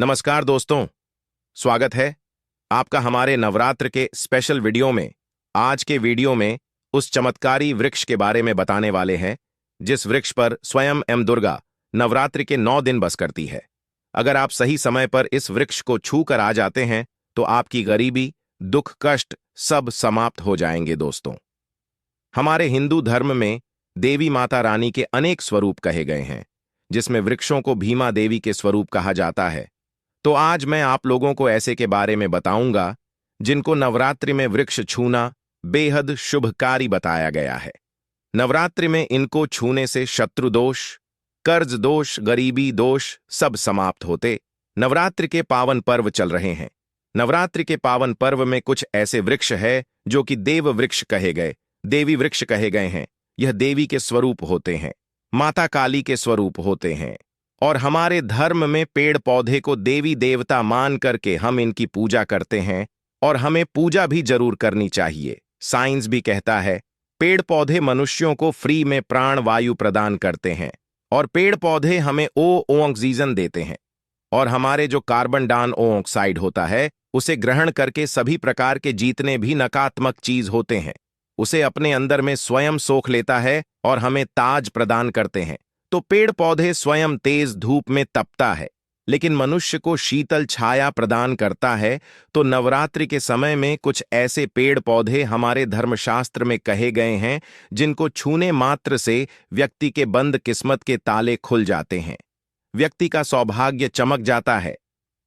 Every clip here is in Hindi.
नमस्कार दोस्तों, स्वागत है आपका हमारे नवरात्र के स्पेशल वीडियो में। आज के वीडियो में उस चमत्कारी वृक्ष के बारे में बताने वाले हैं जिस वृक्ष पर स्वयं दुर्गा नवरात्रि के 9 दिन बस करती है। अगर आप सही समय पर इस वृक्ष को छू कर आ जाते हैं तो आपकी गरीबी, दुख, कष्ट सब समाप्त हो जाएंगे। दोस्तों, हमारे हिंदू धर्म में देवी माता रानी के अनेक स्वरूप कहे गए हैं, जिसमें वृक्षों को भीमा देवी के स्वरूप कहा जाता है। तो आज मैं आप लोगों को ऐसे के बारे में बताऊंगा जिनको नवरात्रि में वृक्ष छूना बेहद शुभकारी बताया गया है। नवरात्रि में इनको छूने से शत्रु दोष, कर्ज दोष, गरीबी दोष सब समाप्त होते। नवरात्रि के पावन पर्व चल रहे हैं। नवरात्रि के पावन पर्व में कुछ ऐसे वृक्ष है जो कि देव वृक्ष कहे गए, देवी वृक्ष कहे गए हैं। यह देवी के स्वरूप होते हैं, माता काली के स्वरूप होते हैं। और हमारे धर्म में पेड़ पौधे को देवी देवता मान करके हम इनकी पूजा करते हैं और हमें पूजा भी जरूर करनी चाहिए। साइंस भी कहता है पेड़ पौधे मनुष्यों को फ्री में प्राण वायु प्रदान करते हैं और पेड़ पौधे हमें ऑक्सीजन देते हैं और हमारे जो कार्बन डाइऑक्साइड होता है उसे ग्रहण करके सभी प्रकार के जितने भी नकारात्मक चीज होते हैं उसे अपने अंदर में स्वयं सोख लेता है और हमें ताज प्रदान करते हैं। तो पेड़ पौधे स्वयं तेज धूप में तपता है लेकिन मनुष्य को शीतल छाया प्रदान करता है। तो नवरात्रि के समय में कुछ ऐसे पेड़ पौधे हमारे धर्मशास्त्र में कहे गए हैं जिनको छूने मात्र से व्यक्ति के बंद किस्मत के ताले खुल जाते हैं, व्यक्ति का सौभाग्य चमक जाता है।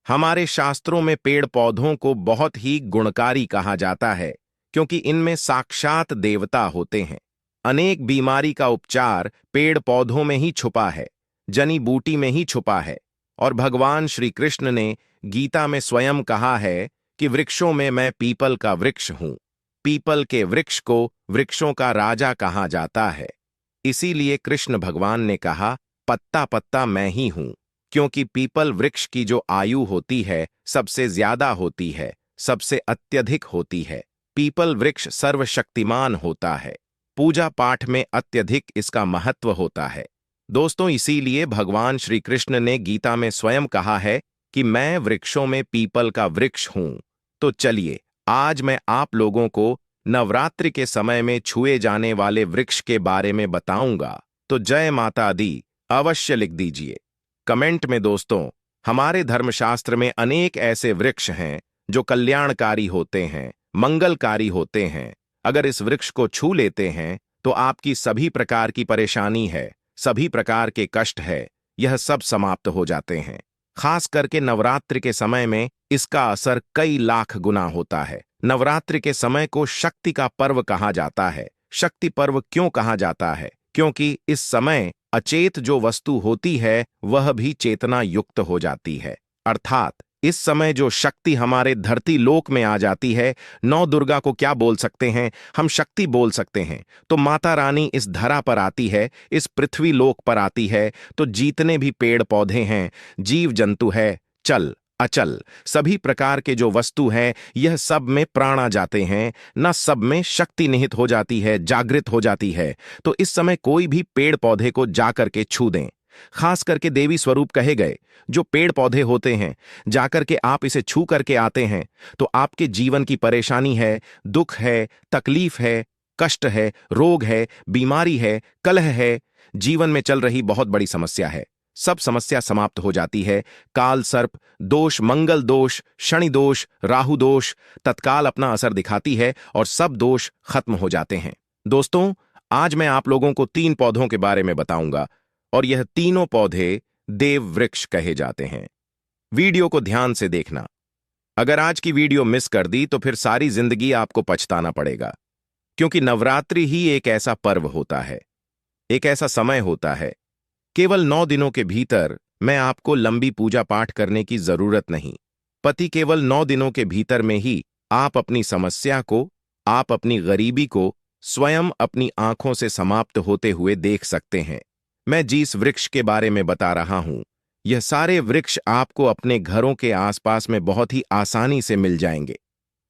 हमारे शास्त्रों में पेड़ पौधों को बहुत ही गुणकारी कहा जाता है क्योंकि इनमें साक्षात देवता होते हैं। अनेक बीमारी का उपचार पेड़ पौधों में ही छुपा है, जनी बूटी में ही छुपा है। और भगवान श्री कृष्ण ने गीता में स्वयं कहा है कि वृक्षों में मैं पीपल का वृक्ष हूं। पीपल के वृक्ष को वृक्षों का राजा कहा जाता है। इसीलिए कृष्ण भगवान ने कहा पत्ता पत्ता मैं ही हूं, क्योंकि पीपल वृक्ष की जो आयु होती है सबसे ज्यादा होती है, सबसे अत्यधिक होती है। पीपल वृक्ष सर्वशक्तिमान होता है, पूजा पाठ में अत्यधिक इसका महत्व होता है। दोस्तों, इसीलिए भगवान श्री कृष्ण ने गीता में स्वयं कहा है कि मैं वृक्षों में पीपल का वृक्ष हूं। तो चलिए आज मैं आप लोगों को नवरात्रि के समय में छुए जाने वाले वृक्ष के बारे में बताऊंगा। तो जय माता दी अवश्य लिख दीजिए कमेंट में। दोस्तों, हमारे धर्मशास्त्र में अनेक ऐसे वृक्ष हैं जो कल्याणकारी होते हैं, मंगलकारी होते हैं। अगर इस वृक्ष को छू लेते हैं तो आपकी सभी प्रकार की परेशानी है, सभी प्रकार के कष्ट है, यह सब समाप्त हो जाते हैं। खास करके नवरात्रि के समय में इसका असर कई लाख गुना होता है। नवरात्रि के समय को शक्ति का पर्व कहा जाता है। शक्ति पर्व क्यों कहा जाता है? क्योंकि इस समय अचेत जो वस्तु होती है वह भी चेतना युक्त हो जाती है। अर्थात इस समय जो शक्ति हमारे धरती लोक में आ जाती है, नौ दुर्गा को क्या बोल सकते हैं हम? शक्ति बोल सकते हैं। तो माता रानी इस धरा पर आती है, इस पृथ्वी लोक पर आती है। तो जितने भी पेड़ पौधे हैं, जीव जंतु है, चल अचल सभी प्रकार के जो वस्तु हैं, यह सब में प्राण आ जाते हैं, न सब में शक्ति निहित हो जाती है, जागृत हो जाती है। तो इस समय कोई भी पेड़ पौधे को जाकर के छू दें। खास करके देवी स्वरूप कहे गए जो पेड़ पौधे होते हैं, जाकर के आप इसे छू करके आते हैं तो आपके जीवन की परेशानी है, दुख है, तकलीफ है, कष्ट है, रोग है, बीमारी है, कलह है, जीवन में चल रही बहुत बड़ी समस्या है, सब समस्या समाप्त हो जाती है। काल सर्प दोष, मंगल दोष, शनि दोष, राहु दोष तत्काल अपना असर दिखाती है और सब दोष खत्म हो जाते हैं। दोस्तों, आज मैं आप लोगों को 3 पौधों के बारे में बताऊंगा और यह तीनों पौधे देव वृक्ष कहे जाते हैं। वीडियो को ध्यान से देखना। अगर आज की वीडियो मिस कर दी तो फिर सारी जिंदगी आपको पछताना पड़ेगा, क्योंकि नवरात्रि ही एक ऐसा पर्व होता है, एक ऐसा समय होता है। केवल 9 दिनों के भीतर मैं आपको लंबी पूजा पाठ करने की जरूरत नहीं। पति केवल 9 दिनों के भीतर में ही आप अपनी समस्या को, आप अपनी गरीबी को स्वयं अपनी आंखों से समाप्त होते हुए देख सकते हैं। मैं जिस वृक्ष के बारे में बता रहा हूं, यह सारे वृक्ष आपको अपने घरों के आसपास में बहुत ही आसानी से मिल जाएंगे।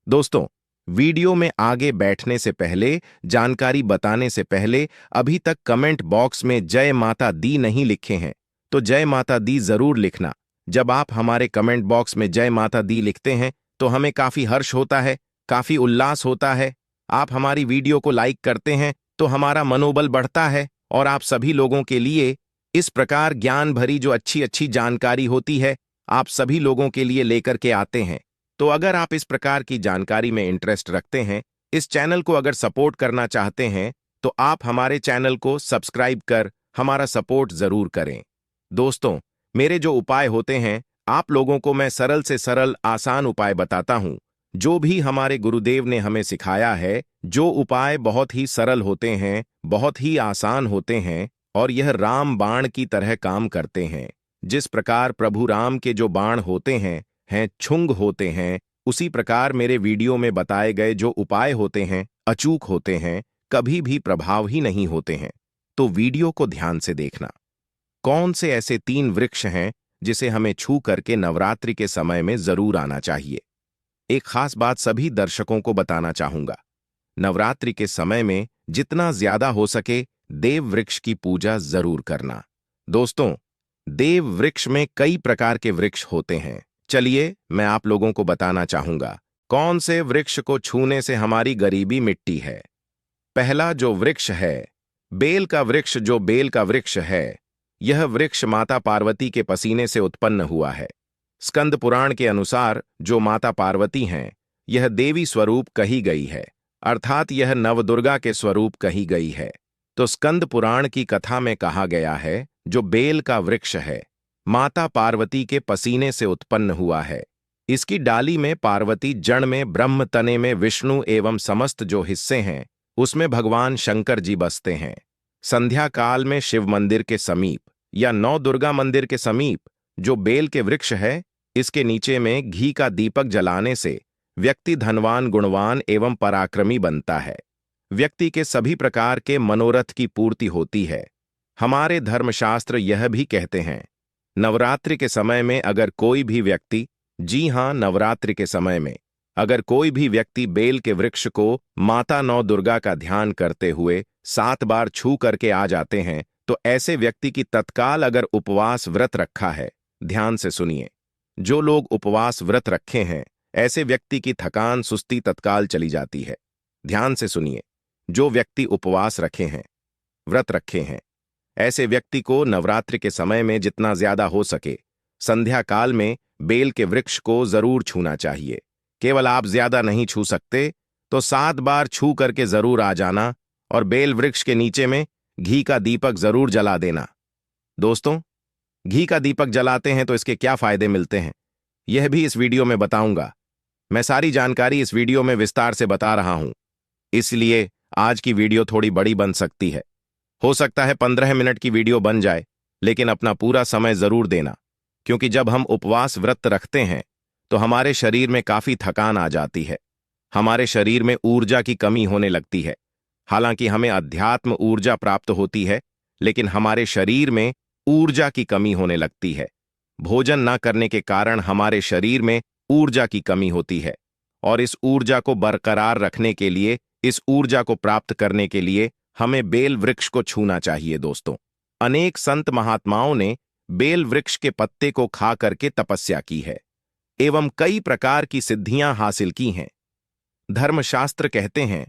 दोस्तों, वीडियो में आगे बैठने से पहले, जानकारी बताने से पहले अभी तक कमेंट बॉक्स में जय माता दी नहीं लिखे हैं तो जय माता दी जरूर लिखना। जब आप हमारे कमेंट बॉक्स में जय माता दी लिखते हैं तो हमें काफी हर्ष होता है, काफी उल्लास होता है। आप हमारी वीडियो को लाइक करते हैं तो हमारा मनोबल बढ़ता है और आप सभी लोगों के लिए इस प्रकार ज्ञान भरी जो अच्छी अच्छी जानकारी होती है आप सभी लोगों के लिए लेकर के आते हैं। तो अगर आप इस प्रकार की जानकारी में इंटरेस्ट रखते हैं, इस चैनल को अगर सपोर्ट करना चाहते हैं, तो आप हमारे चैनल को सब्सक्राइब कर हमारा सपोर्ट जरूर करें। दोस्तों, मेरे जो उपाय होते हैं आप लोगों को मैं सरल से सरल आसान उपाय बताता हूं, जो भी हमारे गुरुदेव ने हमें सिखाया है। जो उपाय बहुत ही सरल होते हैं, बहुत ही आसान होते हैं और यह राम बाण की तरह काम करते हैं। जिस प्रकार प्रभु राम के जो बाण होते हैं छुंग होते हैं, उसी प्रकार मेरे वीडियो में बताए गए जो उपाय होते हैं अचूक होते हैं, कभी भी प्रभाव ही नहीं होते हैं। तो वीडियो को ध्यान से देखना। कौन से ऐसे 3 वृक्ष हैं जिसे हमें छू करके नवरात्रि के समय में जरूर आना चाहिए? एक खास बात सभी दर्शकों को बताना चाहूंगा। नवरात्रि के समय में जितना ज्यादा हो सके देव वृक्ष की पूजा जरूर करना। दोस्तों, देव वृक्ष में कई प्रकार के वृक्ष होते हैं। चलिए मैं आप लोगों को बताना चाहूंगा कौन से वृक्ष को छूने से हमारी गरीबी मिटती है। पहला जो वृक्ष है, बेल का वृक्ष। जो बेल का वृक्ष है, यह वृक्ष माता पार्वती के पसीने से उत्पन्न हुआ है। स्कंद पुराण के अनुसार जो माता पार्वती हैं, यह देवी स्वरूप कही गई है, अर्थात यह नवदुर्गा के स्वरूप कही गई है। तो स्कंद पुराण की कथा में कहा गया है, जो बेल का वृक्ष है, माता पार्वती के पसीने से उत्पन्न हुआ है। इसकी डाली में पार्वती, जड़ में ब्रह्म, तने में विष्णु एवं समस्त जो हिस्से हैं उसमें भगवान शंकर जी बसते हैं। संध्या काल में शिव मंदिर के समीप या नौ दुर्गा मंदिर के समीप जो बेल के वृक्ष है, इसके नीचे में घी का दीपक जलाने से व्यक्ति धनवान, गुणवान एवं पराक्रमी बनता है। व्यक्ति के सभी प्रकार के मनोरथ की पूर्ति होती है। हमारे धर्मशास्त्र यह भी कहते हैं, नवरात्रि के समय में अगर कोई भी व्यक्ति, जी हां, नवरात्रि के समय में अगर कोई भी व्यक्ति बेल के वृक्ष को माता नौ दुर्गा का ध्यान करते हुए 7 बार छू करके आ जाते हैं, तो ऐसे व्यक्ति की तत्काल अगर उपवास व्रत रखा है, ध्यान से सुनिए, जो लोग उपवास व्रत रखे हैं ऐसे व्यक्ति की थकान, सुस्ती तत्काल चली जाती है। ध्यान से सुनिए, जो व्यक्ति उपवास रखे हैं, व्रत रखे हैं, ऐसे व्यक्ति को नवरात्रि के समय में जितना ज्यादा हो सके संध्या काल में बेल के वृक्ष को जरूर छूना चाहिए। केवल आप ज्यादा नहीं छू सकते तो 7 बार छू करके जरूर आ जाना और बेल वृक्ष के नीचे में घी का दीपक जरूर जला देना। दोस्तों, घी का दीपक जलाते हैं तो इसके क्या फायदे मिलते हैं, यह भी इस वीडियो में बताऊंगा। मैं सारी जानकारी इस वीडियो में विस्तार से बता रहा हूं, इसलिए आज की वीडियो थोड़ी बड़ी बन सकती है। हो सकता है 15 मिनट की वीडियो बन जाए, लेकिन अपना पूरा समय जरूर देना, क्योंकि जब हम उपवास व्रत रखते हैं तो हमारे शरीर में काफी थकान आ जाती है। हमारे शरीर में ऊर्जा की कमी होने लगती है। हालांकि हमें अध्यात्म ऊर्जा प्राप्त होती है, लेकिन हमारे शरीर में ऊर्जा की कमी होने लगती है। भोजन न करने के कारण हमारे शरीर में ऊर्जा की कमी होती है और इस ऊर्जा को बरकरार रखने के लिए, इस ऊर्जा को प्राप्त करने के लिए हमें बेल वृक्ष को छूना चाहिए। दोस्तों, अनेक संत महात्माओं ने बेल वृक्ष के पत्ते को खा करके तपस्या की है एवं कई प्रकार की सिद्धियां हासिल की हैं। धर्मशास्त्र कहते हैं,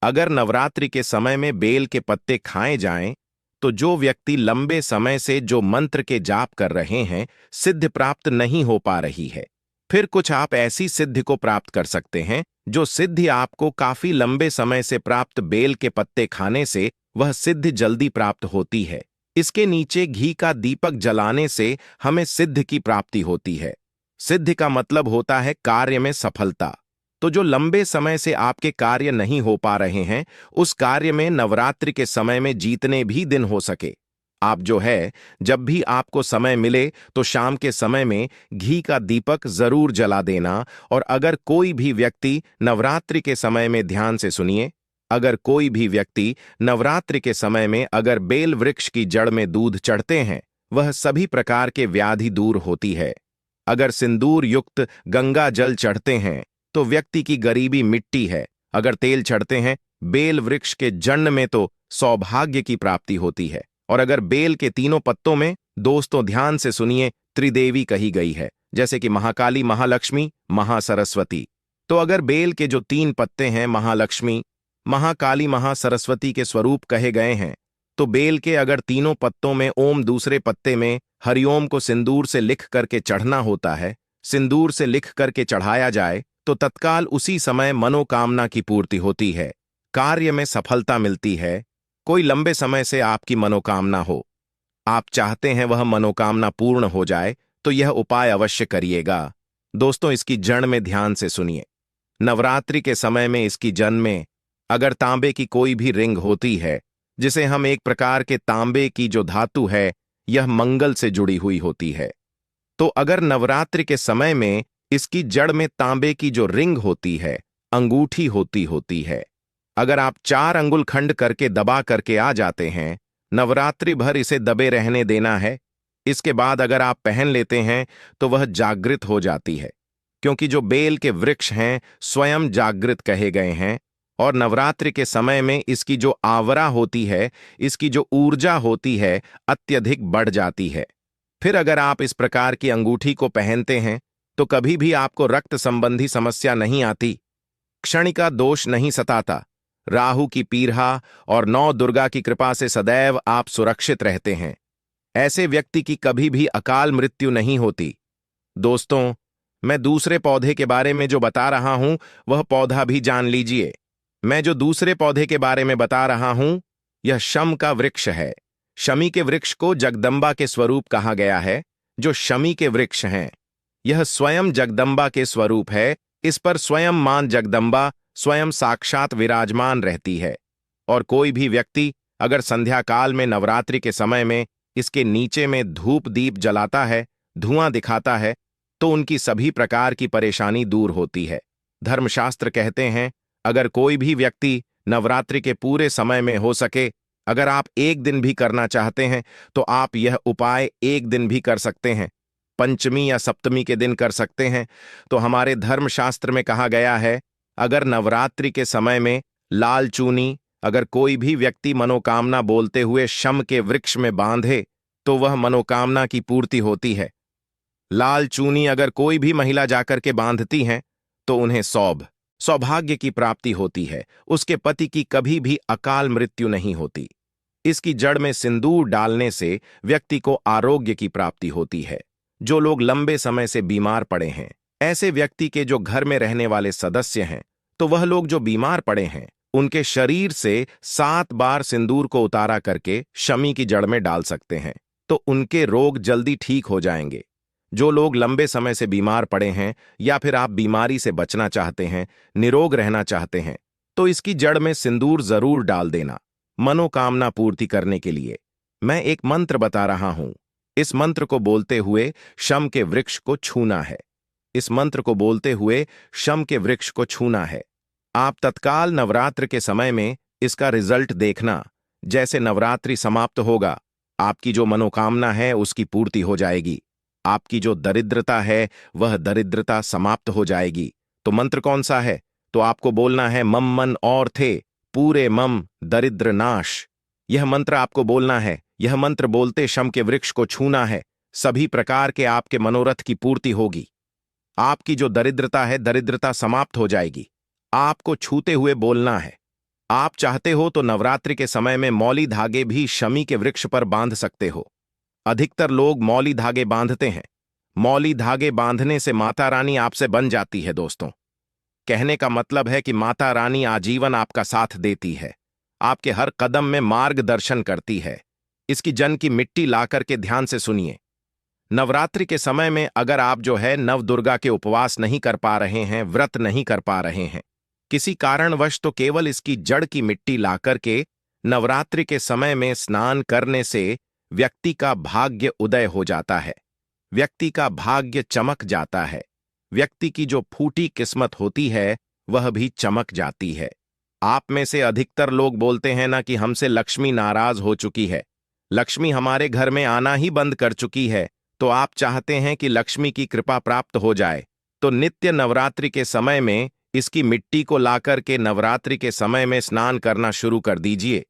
अगर नवरात्रि के समय में बेल के पत्ते खाए जाएं तो जो व्यक्ति लंबे समय से जो मंत्र के जाप कर रहे हैं, सिद्ध प्राप्त नहीं हो पा रही है, फिर कुछ आप ऐसी सिद्धि को प्राप्त कर सकते हैं जो सिद्धि आपको काफी लंबे समय से प्राप्त बेल के पत्ते खाने से वह सिद्धि जल्दी प्राप्त होती है। इसके नीचे घी का दीपक जलाने से हमें सिद्धि की प्राप्ति होती है। सिद्धि का मतलब होता है कार्य में सफलता। तो जो लंबे समय से आपके कार्य नहीं हो पा रहे हैं, उस कार्य में नवरात्रि के समय में जीतने भी दिन हो सके, आप जो है जब भी आपको समय मिले तो शाम के समय में घी का दीपक जरूर जला देना। और अगर कोई भी व्यक्ति नवरात्रि के समय में, ध्यान से सुनिए, अगर कोई भी व्यक्ति नवरात्रि के समय में अगर बेल वृक्ष की जड़ में दूध चढ़ते हैं, वह सभी प्रकार के व्याधि दूर होती है। अगर सिंदूर युक्त गंगा जल चढ़ते हैं तो व्यक्ति की गरीबी मिटती है। अगर तेल चढ़ते हैं बेल वृक्ष के जड़ में तो सौभाग्य की प्राप्ति होती है। और अगर बेल के तीनों पत्तों में, दोस्तों ध्यान से सुनिए, त्रिदेवी कही गई है, जैसे कि महाकाली, महालक्ष्मी, महासरस्वती। तो अगर बेल के जो 3 पत्ते हैं महालक्ष्मी, महाकाली, महासरस्वती के स्वरूप कहे गए हैं, तो बेल के अगर तीनों पत्तों में ओम, दूसरे पत्ते में हरिओम को सिंदूर से लिख करके चढ़ना होता है, सिंदूर से लिख करके चढ़ाया जाए तो तत्काल उसी समय मनोकामना की पूर्ति होती है, कार्य में सफलता मिलती है। कोई लंबे समय से आपकी मनोकामना हो, आप चाहते हैं वह मनोकामना पूर्ण हो जाए, तो यह उपाय अवश्य करिएगा। दोस्तों, इसकी जड़ में ध्यान से सुनिए। नवरात्रि के समय में इसकी जड़ में अगर तांबे की कोई भी रिंग होती है, जिसे हम एक प्रकार के तांबे की जो धातु है, यह मंगल से जुड़ी हुई होती है, तो अगर नवरात्रि के समय में इसकी जड़ में तांबे की जो रिंग होती है, अंगूठी होती है, अगर आप 4 अंगुल खंड करके दबा करके आ जाते हैं, नवरात्रि भर इसे दबे रहने देना है। इसके बाद अगर आप पहन लेते हैं तो वह जागृत हो जाती है, क्योंकि जो बेल के वृक्ष हैं स्वयं जागृत कहे गए हैं, और नवरात्रि के समय में इसकी जो आवरा होती है, इसकी जो ऊर्जा होती है, अत्यधिक बढ़ जाती है। फिर अगर आप इस प्रकार की अंगूठी को पहनते हैं तो कभी भी आपको रक्त संबंधी समस्या नहीं आती, क्षणिका दोष नहीं सताता, राहु की पीड़ा और 9 दुर्गा की कृपा से सदैव आप सुरक्षित रहते हैं। ऐसे व्यक्ति की कभी भी अकाल मृत्यु नहीं होती। दोस्तों, मैं दूसरे पौधे के बारे में जो बता रहा हूं वह पौधा भी जान लीजिए। मैं जो दूसरे पौधे के बारे में बता रहा हूं यह शम का वृक्ष है। शमी के वृक्ष को जगदंबा के स्वरूप कहा गया है। जो शमी के वृक्ष हैं यह स्वयं जगदंबा के स्वरूप है। इस पर स्वयं मां जगदंबा स्वयं साक्षात विराजमान रहती है, और कोई भी व्यक्ति अगर संध्या काल में नवरात्रि के समय में इसके नीचे में धूप दीप जलाता है, धुआं दिखाता है, तो उनकी सभी प्रकार की परेशानी दूर होती है। धर्मशास्त्र कहते हैं अगर कोई भी व्यक्ति नवरात्रि के पूरे समय में हो सके, अगर आप एक दिन भी करना चाहते हैं तो आप यह उपाय एक दिन भी कर सकते हैं, पंचमी या सप्तमी के दिन कर सकते हैं। तो हमारे धर्मशास्त्र में कहा गया है अगर नवरात्रि के समय में लाल चूनी अगर कोई भी व्यक्ति मनोकामना बोलते हुए शम के वृक्ष में बांधे तो वह मनोकामना की पूर्ति होती है। लाल चूनी अगर कोई भी महिला जाकर के बांधती हैं तो उन्हें सौभाग्य की प्राप्ति होती है, उसके पति की कभी भी अकाल मृत्यु नहीं होती। इसकी जड़ में सिंदूर डालने से व्यक्ति को आरोग्य की प्राप्ति होती है। जो लोग लंबे समय से बीमार पड़े हैं, ऐसे व्यक्ति के जो घर में रहने वाले सदस्य हैं, तो वह लोग जो बीमार पड़े हैं उनके शरीर से 7 बार सिंदूर को उतारा करके शमी की जड़ में डाल सकते हैं, तो उनके रोग जल्दी ठीक हो जाएंगे। जो लोग लंबे समय से बीमार पड़े हैं या फिर आप बीमारी से बचना चाहते हैं, निरोग रहना चाहते हैं, तो इसकी जड़ में सिंदूर जरूर डाल देना मनोकामना पूर्ति करने के लिए। मैं एक मंत्र बता रहा हूं, इस मंत्र को बोलते हुए शम के वृक्ष को छूना है। इस मंत्र को बोलते हुए शम के वृक्ष को छूना है। आप तत्काल नवरात्र के समय में इसका रिजल्ट देखना। जैसे नवरात्रि समाप्त होगा, आपकी जो मनोकामना है उसकी पूर्ति हो जाएगी। आपकी जो दरिद्रता है वह दरिद्रता समाप्त हो जाएगी। तो मंत्र कौन सा है? तो आपको बोलना है मम मन और थे पूरे मम दरिद्र नाश। यह मंत्र आपको बोलना है। यह मंत्र बोलते शम के वृक्ष को छूना है। सभी प्रकार के आपके मनोरथ की पूर्ति होगी। आपकी जो दरिद्रता है, दरिद्रता समाप्त हो जाएगी। आपको छूते हुए बोलना है। आप चाहते हो तो नवरात्रि के समय में मौली धागे भी शमी के वृक्ष पर बांध सकते हो। अधिकतर लोग मौली धागे बांधते हैं। मौली धागे बांधने से माता रानी आपसे बन जाती है। दोस्तों, कहने का मतलब है कि माता रानी आजीवन आपका साथ देती है, आपके हर कदम में मार्गदर्शन करती है। इसकी जन की मिट्टी ला करके ध्यान से सुनिए। नवरात्रि के समय में अगर आप जो है नव दुर्गा के उपवास नहीं कर पा रहे हैं, व्रत नहीं कर पा रहे हैं किसी कारणवश, तो केवल इसकी जड़ की मिट्टी ला करके नवरात्रि के समय में स्नान करने से व्यक्ति का भाग्य उदय हो जाता है, व्यक्ति का भाग्य चमक जाता है, व्यक्ति की जो फूटी किस्मत होती है वह भी चमक जाती है। आप में से अधिकतर लोग बोलते हैं ना कि हमसे लक्ष्मी नाराज हो चुकी है, लक्ष्मी हमारे घर में आना ही बंद कर चुकी है। तो आप चाहते हैं कि लक्ष्मी की कृपा प्राप्त हो जाए, तो नित्य नवरात्रि के समय में इसकी मिट्टी को लाकर के नवरात्रि के समय में स्नान करना शुरू कर दीजिए।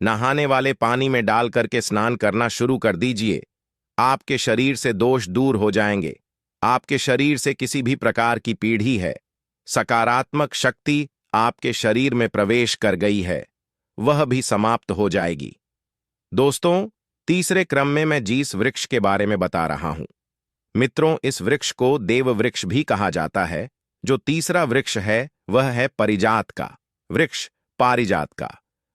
नहाने वाले पानी में डाल करके स्नान करना शुरू कर दीजिए। आपके शरीर से दोष दूर हो जाएंगे। आपके शरीर से किसी भी प्रकार की पीढ़ी है, सकारात्मक शक्ति आपके शरीर में प्रवेश कर गई है, वह भी समाप्त हो जाएगी। दोस्तों, तीसरे क्रम में मैं जिस वृक्ष के बारे में बता रहा हूं, मित्रों, इस वृक्ष को देव वृक्ष भी कहा जाता है। जो तीसरा वृक्ष है वह है परिजात का वृक्ष। पारिजात का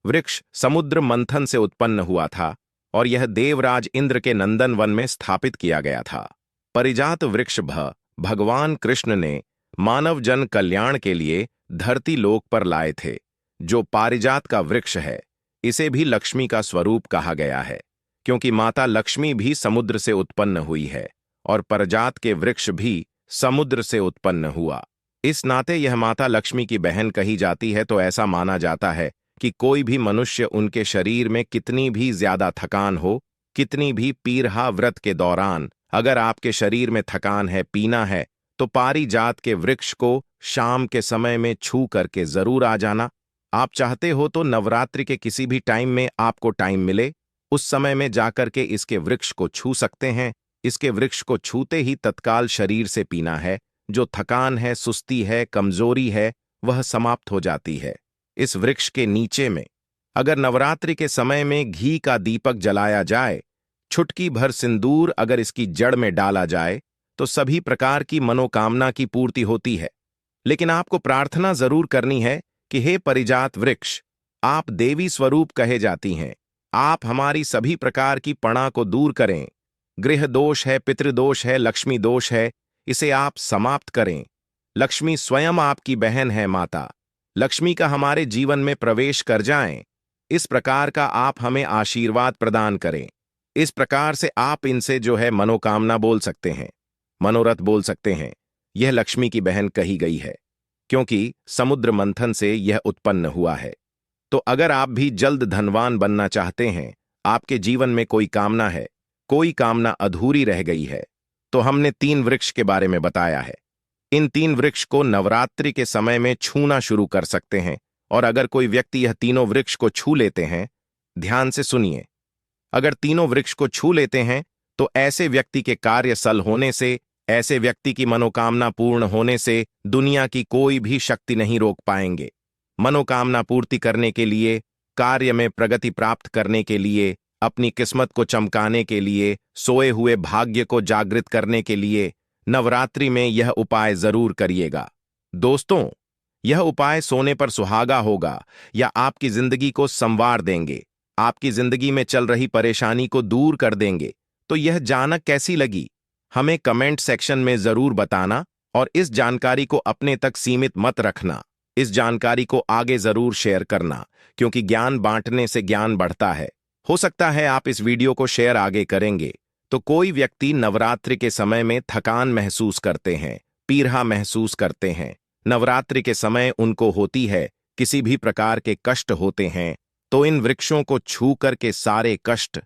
वृक्ष समुद्र मंथन से उत्पन्न हुआ था और यह देवराज इंद्र के नंदन वन में स्थापित किया गया था। परिजात वृक्ष भगवान कृष्ण ने मानव जन कल्याण के लिए धरती लोक पर लाए थे। जो पारिजात का वृक्ष है, इसे भी लक्ष्मी का स्वरूप कहा गया है, क्योंकि माता लक्ष्मी भी समुद्र से उत्पन्न हुई है और पारिजात के वृक्ष भी समुद्र से उत्पन्न हुआ। इस नाते यह माता लक्ष्मी की बहन कही जाती है। तो ऐसा माना जाता है कि कोई भी मनुष्य उनके शरीर में कितनी भी ज्यादा थकान हो, कितनी भी पीरहा व्रत के दौरान अगर आपके शरीर में थकान है, पीना है, तो पारिजात के वृक्ष को शाम के समय में छू करके जरूर आ जाना। आप चाहते हो तो नवरात्रि के किसी भी टाइम में आपको टाइम मिले, उस समय में जाकर के इसके वृक्ष को छू सकते हैं। इसके वृक्ष को छूते ही तत्काल शरीर से पीना है। जो थकान है, सुस्ती है, कमजोरी है, वह समाप्त हो जाती है। इस वृक्ष के नीचे में अगर नवरात्रि के समय में घी का दीपक जलाया जाए, छुटकी भर सिंदूर अगर इसकी जड़ में डाला जाए, तो सभी प्रकार की मनोकामना की पूर्ति होती है। लेकिन आपको प्रार्थना जरूर करनी है कि हे परिजात वृक्ष, आप देवी स्वरूप कहे जाती हैं, आप हमारी सभी प्रकार की पणा को दूर करें। गृह दोष है, पितृदोष है, लक्ष्मी दोष है, इसे आप समाप्त करें। लक्ष्मी स्वयं आपकी बहन है। माता लक्ष्मी का हमारे जीवन में प्रवेश कर जाएं। इस प्रकार का आप हमें आशीर्वाद प्रदान करें। इस प्रकार से आप इनसे जो है मनोकामना बोल सकते हैं, मनोरथ बोल सकते हैं। यह लक्ष्मी की बहन कही गई है, क्योंकि समुद्र मंथन से यह उत्पन्न हुआ है। तो अगर आप भी जल्द धनवान बनना चाहते हैं, आपके जीवन में कोई कामना है, कोई कामना अधूरी रह गई है, तो हमने 3 वृक्ष के बारे में बताया है। इन 3 वृक्ष को नवरात्रि के समय में छूना शुरू कर सकते हैं। और अगर कोई व्यक्ति यह तीनों वृक्ष को छू लेते हैं, ध्यान से सुनिए, अगर तीनों वृक्ष को छू लेते हैं तो ऐसे व्यक्ति के कार्य सल होने से, ऐसे व्यक्ति की मनोकामना पूर्ण होने से दुनिया की कोई भी शक्ति नहीं रोक पाएंगे। मनोकामना पूर्ति करने के लिए, कार्य में प्रगति प्राप्त करने के लिए, अपनी किस्मत को चमकाने के लिए, सोए हुए भाग्य को जागृत करने के लिए नवरात्रि में यह उपाय जरूर करिएगा। दोस्तों, यह उपाय सोने पर सुहागा होगा या आपकी जिंदगी को संवार देंगे, आपकी जिंदगी में चल रही परेशानी को दूर कर देंगे। तो यह जानक कैसी लगी, हमें कमेंट सेक्शन में जरूर बताना और इस जानकारी को अपने तक सीमित मत रखना। इस जानकारी को आगे जरूर शेयर करना, क्योंकि ज्ञान बांटने से ज्ञान बढ़ता है। हो सकता है आप इस वीडियो को शेयर आगे करेंगे तो कोई व्यक्ति नवरात्रि के समय में थकान महसूस करते हैं, पीरहा महसूस करते हैं, नवरात्रि के समय उनको होती है, किसी भी प्रकार के कष्ट होते हैं, तो इन वृक्षों को छू कर के सारे कष्ट